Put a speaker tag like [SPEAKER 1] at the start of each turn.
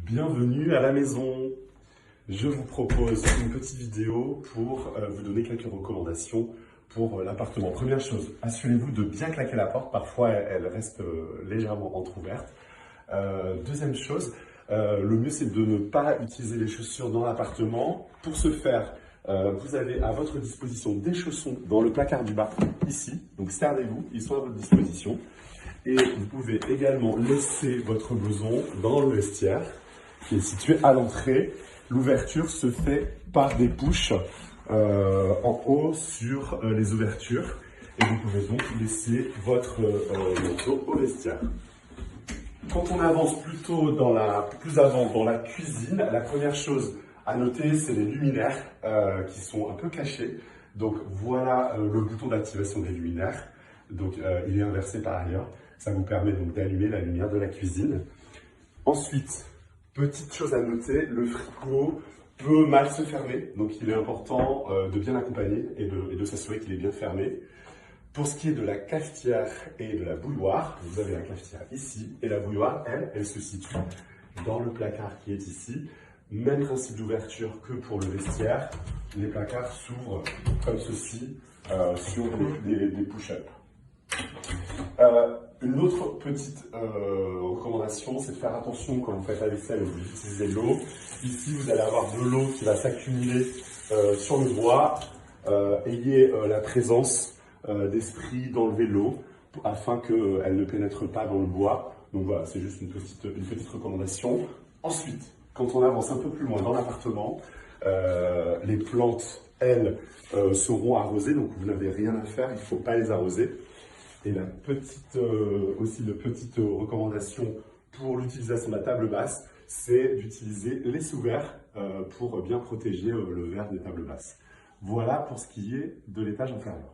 [SPEAKER 1] Bienvenue à la maison. Je vous propose une petite vidéo pour vous donner quelques recommandations pour l'appartement. Première chose, assurez-vous de bien claquer la porte. Parfois, elle reste légèrement entrouverte. Deuxième chose, le mieux c'est de ne pas utiliser les chaussures dans l'appartement. Pour ce faire, vous avez à votre disposition des chaussons dans le placard du bas, ici. Donc servez-vous, ils sont à votre disposition. Et vous pouvez également laisser votre blouson dans le vestiaire qui est situé à l'entrée. L'ouverture se fait par des pushs en haut sur les ouvertures. Et vous pouvez donc laisser votre manteau au vestiaire. Quand on avance plus avant dans la cuisine, la première chose à noter, c'est les luminaires qui sont un peu cachés. Donc voilà le bouton d'activation des luminaires. Donc il est inversé par ailleurs. Ça vous permet donc d'allumer la lumière de la cuisine. Ensuite, petite chose à noter, le frigo peut mal se fermer. Donc il est important de bien l'accompagner et de s'assurer qu'il est bien fermé. Pour ce qui est de la cafetière et de la bouilloire, vous avez la cafetière ici et la bouilloire, elle se situe dans le placard qui est ici. Même principe d'ouverture que pour le vestiaire. Les placards s'ouvrent comme ceci sur des push-ups. Une autre petite recommandation, c'est de faire attention quand vous faites la vaisselle et vous utilisez l'eau. Ici, vous allez avoir de l'eau qui va s'accumuler sur le bois. Ayez la présence d'esprit d'enlever l'eau afin qu'elle ne pénètre pas dans le bois. Donc voilà, c'est juste une petite recommandation. Ensuite, quand on avance un peu plus loin dans l'appartement, les plantes, elles, seront arrosées, donc vous n'avez rien à faire, il ne faut pas les arroser. Et la petite recommandation pour l'utilisation de la table basse, c'est d'utiliser les sous-verres pour bien protéger le verre des tables basses. Voilà pour ce qui est de l'étage inférieur.